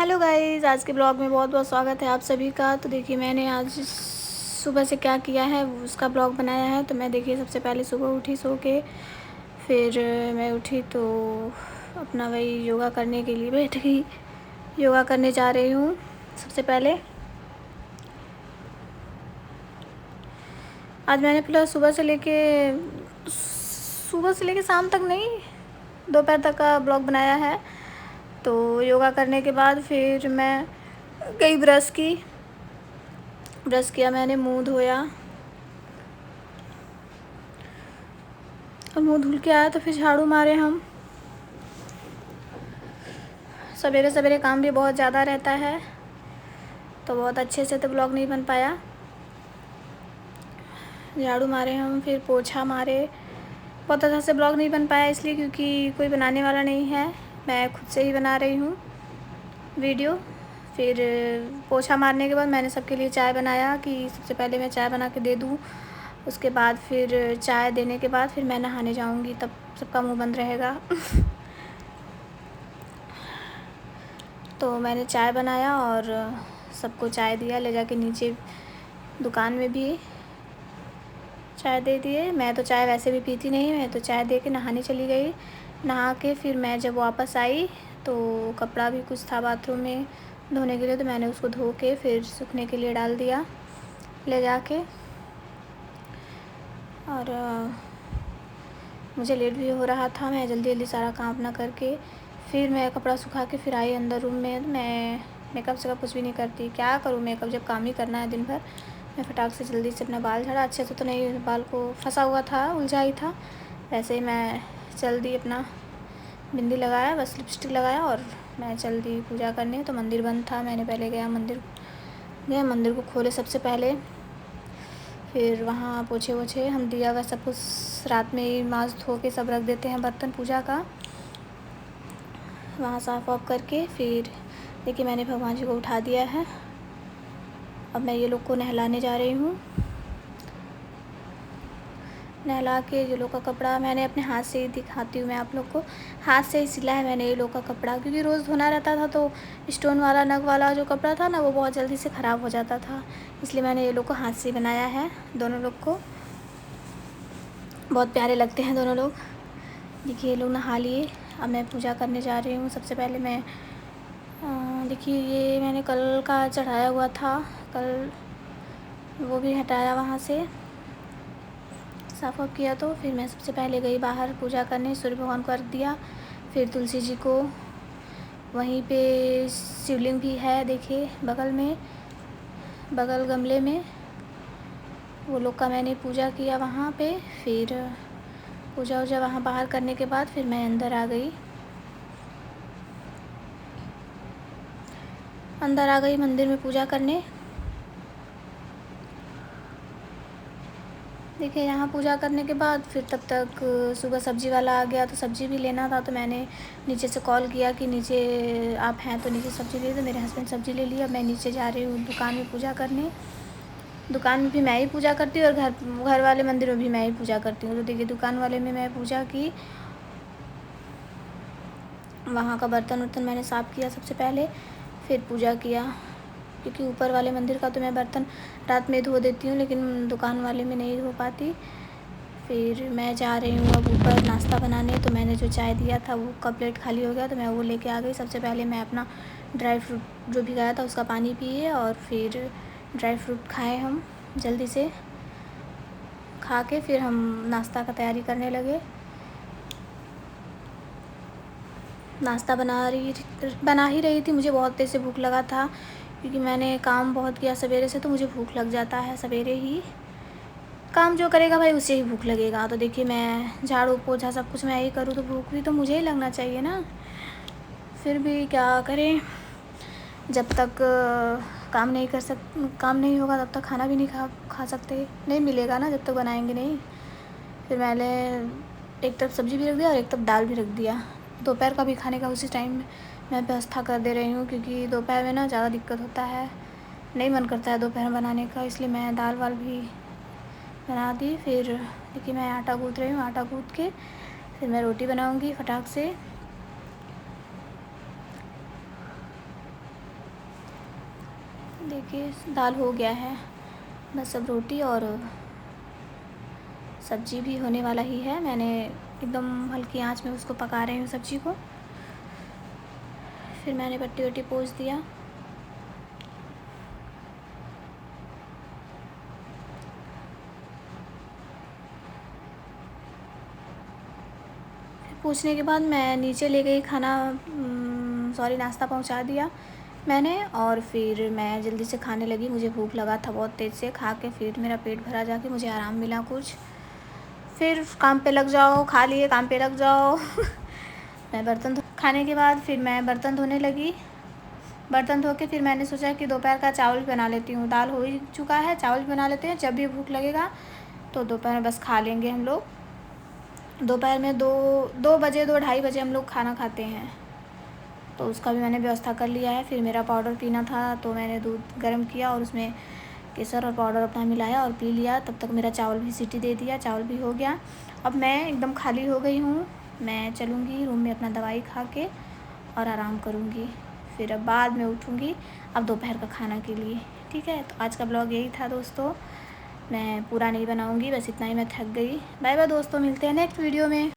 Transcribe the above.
Hello guys, आज के blog में बहुत बहुत स्वागत है आप सभी का। तो देखिए मैंने आज सुबह से क्या किया है उसका ब्लॉग बनाया है। तो मैं देखिए सबसे पहले सुबह उठी सो के, फिर मैं उठी तो अपना वही योगा करने के लिए बैठ गई। योगा करने जा रही हूँ। सबसे पहले आज मैंने पूरा सुबह से लेके शाम तक नहीं, दोपहर तक का ब्लॉग बनाया है। तो योगा करने के बाद फिर मैं गई ब्रश किया, मैंने मुंह धोया और मुंह धुल के आया। तो फिर झाड़ू मारे हम। सवेरे सवेरे काम भी बहुत ज़्यादा रहता है तो बहुत अच्छे से तो ब्लॉग नहीं बन पाया। झाड़ू मारे हम, फिर पोछा मारे। बहुत अच्छा से ब्लॉग नहीं बन पाया इसलिए क्योंकि कोई बनाने वाला नहीं है, मैं खुद से ही बना रही हूँ वीडियो। फिर पोछा मारने के बाद मैंने सबके लिए चाय बनाया कि सबसे पहले मैं चाय बना के दे दूँ। उसके बाद फिर चाय देने के बाद फिर मैं नहाने जाऊँगी, तब सबका मुंह बंद रहेगा। तो मैंने चाय बनाया और सबको चाय दिया, ले जाके नीचे दुकान में भी चाय दे दिए। मैं तो चाय वैसे भी पीती नहीं, मैं तो चाय दे के नहाने चली गई। नहा के फिर मैं जब वापस आई तो कपड़ा भी कुछ था बाथरूम में धोने के लिए, तो मैंने उसको धो के फिर सूखने के लिए डाल दिया ले जाके। और मुझे लेट भी हो रहा था, मैं जल्दी जल्दी सारा काम अपना करके फिर मैं कपड़ा सुखा के फिर आई अंदर रूम में। मैं मेकअप से कुछ भी नहीं करती, क्या करूँ मेकअप जब काम ही करना है दिन भर। मैं फटाक से जल्दी से अपना बाल झाड़ा, अच्छे से तो नहीं, बाल को फंसा हुआ था, उलझा ही था। वैसे ही मैं चल दी, अपना बिंदी लगाया, बस लिपस्टिक लगाया और मैं चल दी पूजा करने। तो मंदिर बंद था, मैंने पहले मंदिर को खोले सबसे पहले। फिर वहाँ पोछे वोछे हम दिया वह सब कुछ रात में ही मांज धो के सब रख देते हैं, बर्तन पूजा का वहाँ साफ़ वाफ करके। फिर देखिए मैंने भगवान जी को उठा दिया है। अब मैं ये लोग को नहलाने जा रही हूँ। नहला के ये लोग का कपड़ा मैंने अपने हाथ से ही दिखाती हूँ, मैं आप लोग को हाथ से ही सिला है मैंने ये लोग का कपड़ा, क्योंकि रोज़ धोना रहता था तो स्टोन वाला नग वाला जो कपड़ा था ना वो बहुत जल्दी से ख़राब हो जाता था, इसलिए मैंने ये लोग को हाथ से ही बनाया है। दोनों लोग को बहुत प्यारे लगते हैं दोनों लोग। देखिए ये लोग नहा लिए, अब मैं पूजा करने जा रही हूँ। सबसे पहले मैं देखिए ये मैंने कल का चढ़ाया हुआ था, कल वो भी हटाया, वहाँ से साफ़ वाफ किया। तो फिर मैं सबसे पहले गई बाहर पूजा करने, सूर्य भगवान को अर्घ दिया। फिर तुलसी जी को, वहीं पे शिवलिंग भी है देखिए बगल गमले में, वो लोग का मैंने पूजा किया वहाँ पे। फिर पूजा वूजा वहाँ बाहर करने के बाद फिर मैं अंदर आ गई मंदिर में पूजा करने। देखिए यहाँ पूजा करने के बाद फिर तब तक सुबह सब्ज़ी वाला आ गया, तो सब्ज़ी भी लेना था। तो मैंने नीचे से कॉल किया कि नीचे आप हैं तो नीचे सब्ज़ी ले। तो मेरे हस्बैंड सब्ज़ी ले लिया। मैं नीचे जा रही हूँ दुकान में पूजा करने। दुकान में भी मैं ही पूजा करती हूँ और घर वाले मंदिर में भी मैं ही पूजा करती हूँ। तो देखिए दुकान वाले में मैं पूजा की, वहाँ का बर्तन वर्तन मैंने साफ़ किया सबसे पहले, फिर पूजा किया। क्योंकि ऊपर वाले मंदिर का तो मैं बर्तन रात में धो देती हूँ, लेकिन दुकान वाले में नहीं धो पाती। फिर मैं जा रही हूँ अब ऊपर नाश्ता बनाने। तो मैंने जो चाय दिया था वो का प्लेट खाली हो गया, तो मैं वो लेके आ गई। सबसे पहले मैं अपना ड्राई फ्रूट जो भिगाया था उसका पानी पिए और फिर ड्राई फ्रूट खाए हम जल्दी से। खा के फिर हम नाश्ता का तैयारी करने लगे। नाश्ता बना ही रही थी। मुझे बहुत तेज़ से भूख लगा था क्योंकि मैंने काम बहुत किया सवेरे से, तो मुझे भूख लग जाता है सवेरे ही। काम जो करेगा भाई उसे ही भूख लगेगा। तो देखिए मैं झाड़ू पोछा सब कुछ मैं ही करूँ तो भूख भी तो मुझे ही लगना चाहिए ना। फिर भी क्या करें, जब तक काम नहीं होगा तब तक खाना भी नहीं खा सकते, नहीं मिलेगा ना जब तक बनाएंगे नहीं। फिर मैंने एक तरफ सब्ज़ी भी रख दिया और एक तरफ दाल भी रख दिया। दोपहर का भी खाने का उसी टाइम मैं व्यवस्था कर दे रही हूँ, क्योंकि दोपहर में ना ज़्यादा दिक्कत होता है, नहीं मन करता है दोपहर बनाने का, इसलिए मैं दाल वाल भी बना दी। फिर देखिए मैं आटा गूँथ रही हूँ, आटा गूँथ के फिर मैं रोटी बनाऊँगी फटाक से। देखिए दाल हो गया है, बस अब रोटी और सब्ज़ी भी होने वाला ही है। मैंने एकदम हल्की आंच में उसको पका रही हूँ सब्ज़ी को। फिर मैंने पट्टी वट्टी पोंछ दिया। पूछने के बाद मैं नीचे ले गई खाना, नाश्ता पहुंचा दिया मैंने। और फिर मैं जल्दी से खाने लगी, मुझे भूख लगा था बहुत तेज़ से। खा के फिर मेरा पेट भरा, जाके मुझे आराम मिला कुछ। फिर काम पे लग जाओ, खा लिए काम पे लग जाओ। मैं खाने के बाद फिर मैं बर्तन धोने लगी। बर्तन धो के फिर मैंने सोचा कि दोपहर का चावल बना लेती हूँ। दाल हो ही चुका है, चावल बना लेते हैं, जब भी भूख लगेगा तो दोपहर में बस खा लेंगे हम लोग। दोपहर में 2 बजे 2-2:30 बजे हम लोग खाना खाते हैं, तो उसका भी मैंने व्यवस्था कर लिया है। फिर मेरा पाउडर पीना था तो मैंने दूध गर्म किया और उसमें केसर और पाउडर अपना मिलाया और पी लिया। तब तक मेरा चावल भी सीटी दे दिया, चावल भी हो गया। अब मैं एकदम खाली हो गई हूँ। मैं चलूँगी रूम में अपना दवाई खा के और आराम करूँगी। फिर अब बाद में उठूँगी अब दोपहर का खाना के लिए। ठीक है, तो आज का ब्लॉग यही था दोस्तों। मैं पूरा नहीं बनाऊँगी, बस इतना ही। मैं थक गई। बाय बाय दोस्तों, मिलते हैं नेक्स्ट वीडियो में।